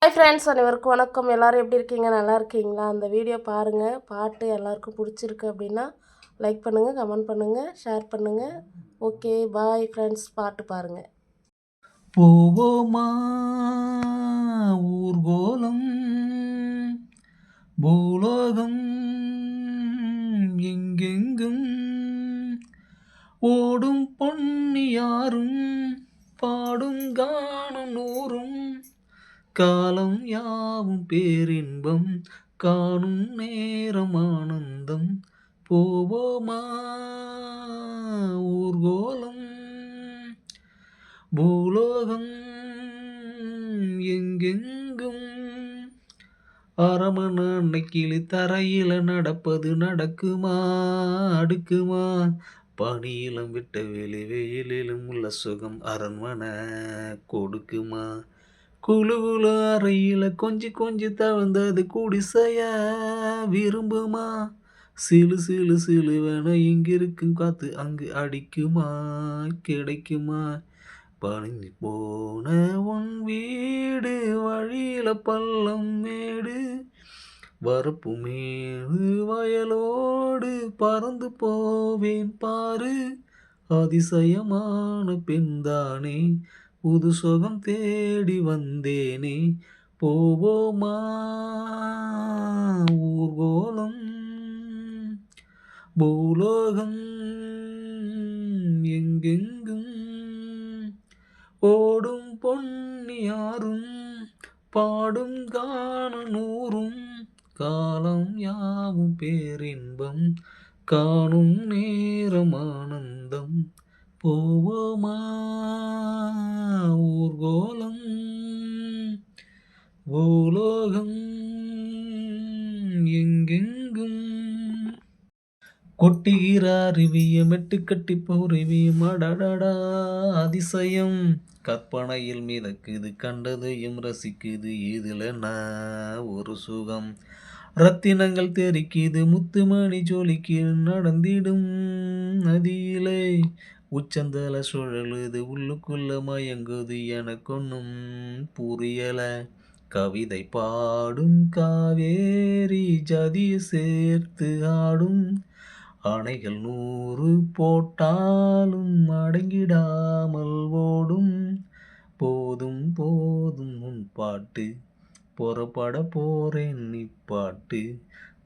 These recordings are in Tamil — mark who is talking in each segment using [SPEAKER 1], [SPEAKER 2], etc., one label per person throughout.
[SPEAKER 1] ஹாய் ஃப்ரெண்ட்ஸ், அனைவருக்கும் வணக்கம். எல்லோரும் எப்படி இருக்கீங்க? நல்லா இருக்கீங்களா? அந்த வீடியோ பாருங்கள். பாட்டு எல்லாருக்கும் பிடிச்சிருக்கு அப்படின்னா லைக் பண்ணுங்கள், கமெண்ட் பண்ணுங்கள், ஷேர் பண்ணுங்கள். Okay, bye friends. பாட்டு பாருங்கள்.
[SPEAKER 2] போவோமா ஊர்கோலம், பூலோகம் எங்கெங்கும் ஓடும் பொன்னியாரும் பாடும் காணும் நூறும் காலம் யாவும் பேரின்பம் காணும் நேரம் ஆனந்தம். போவோமா ஊர்கோலம், பூலோகம் எங்கெங்கும் அரமண அன்னைக்கிளி தரையில நடப்பது நடக்குமா அடுக்குமா? பனியிலும் விட்ட வெளி வெயிலிலும் உள்ள சுகம் அரண்மனை கொடுக்குமா? குழு குழு அறையில கொஞ்சி கொஞ்சி தவழ்ந்தது குடிசைய விரும்புமா? சிலு சிலு சிலுவென இங்கிருக்கும் காத்து அங்கு அடிக்குமா கிடைக்குமா? பணிஞ்சு போன உன் வீடு வழியில பள்ளம் மேடு வரப்பு மேடு வயலோடு பறந்து போவேன் பாரு. அதிசயமான பெண்தானே, புது சுகம் தேடி வந்தேனே. போவோமா ஊர்கோலம், பூலோகம் எங்கெங்கும் ஓடும் பொன்னியாரும் பாடும் காண நூறும் காலம் யாவும் பேரின்பம் காணும் நேரம் ஆனந்தம். போவோமா ஊர்கோலம், பூலோகம் எங்கெங்கும் கொட்டுகிற அருவிய மெட்டுக்கட்டி போருவியும் அடடடா அதிசயம். கற்பனையில் மிதக்குது கண்டதையும் ரசிக்குது இதில் ஒரு சுகம். ரத்தினங்கள் தெரிக்குது முத்துமணி ஜோலிக்கு நடந்திடும் நதியிலே உச்சந்தல சுழலுது உள்ளுக்குள்ள மயங்குது எனக்கொன்னும் புரியல. கவிதை பாடும் காவேரி ஜதியை சேர்த்து ஆடும் அணைகள் 100 போட்டாலும் அடங்கிடாமல் ஓடும். போதும் போதும் உன் பாட்டு புறப்பட போறேன் நிப்பாட்டு.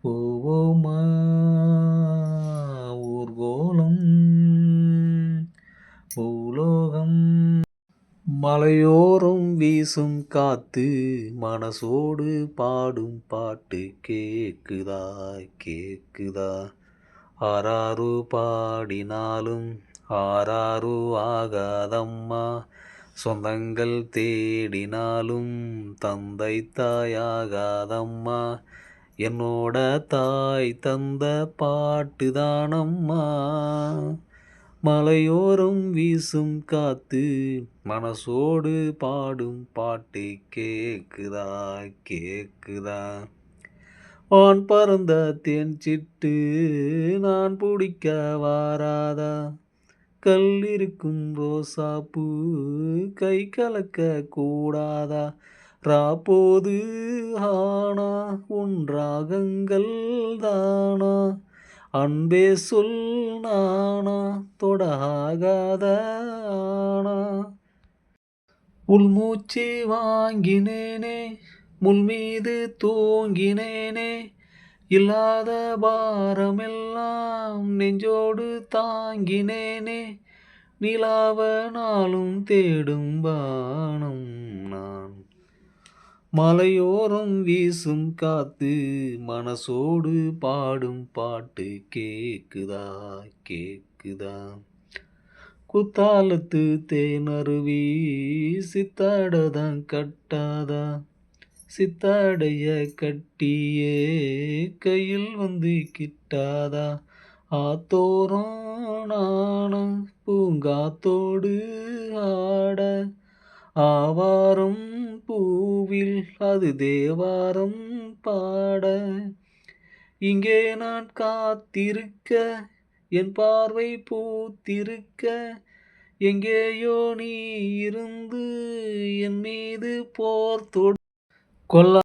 [SPEAKER 2] போவோமா ஊர்கோலம், பூலோகம் மலையோரம் வீசும் காத்து மனசோடு பாடும் பாட்டு கேக்குதா கேக்குதா? ஆராரு பாடினாலும் ஆராரு ஆகாதம்மா. சொந்தங்கள் தேடினாலும் தந்தை தாயாகாதம்மா. என்னோட தாய் தந்த பாட்டு தானம்மா. மலையோரம் வீசும் காத்து மனசோடு பாடும் பாட்டு கேக்குதா கேக்குதா? வான் பறந்த தேன் சிட்டு நான் பிடிக்க வாராதா? கல் இருக்கும் ரோசாப்பூ கை கலக்க கூடாதா? ராப்போது ஆனா உன் ராகங்கள் தானா? அன்பே சொல் நானா தொடாகாத ஆனா? உள்மூச்சு வாங்கினேனே முள் மீது தூங்கினேனே. இல்லாத பாரமெல்லாம் நெஞ்சோடு தாங்கினேனே. நிலாவ நாளும் தேடும் பானம் நான். மலையோரம் வீசும் காத்து மனசோடு பாடும் பாட்டு கேக்குதா கேக்குதா? குத்தாலத்து தேனருவி சித்தாடதான் கட்டாதா? சித்தாடைய கட்டியே கையில் வந்து கிட்டாதா? ஆத்தோரம் நான பூங்காத்தோடு ஆட ஆவாரம் பூவில் அது தேவாரம் பாட. இங்கே நான் காத்திருக்க என் பார்வை பூத்திருக்க எங்கேயோ நீ இருந்து என் மீது போர் தொடு. கொல்லா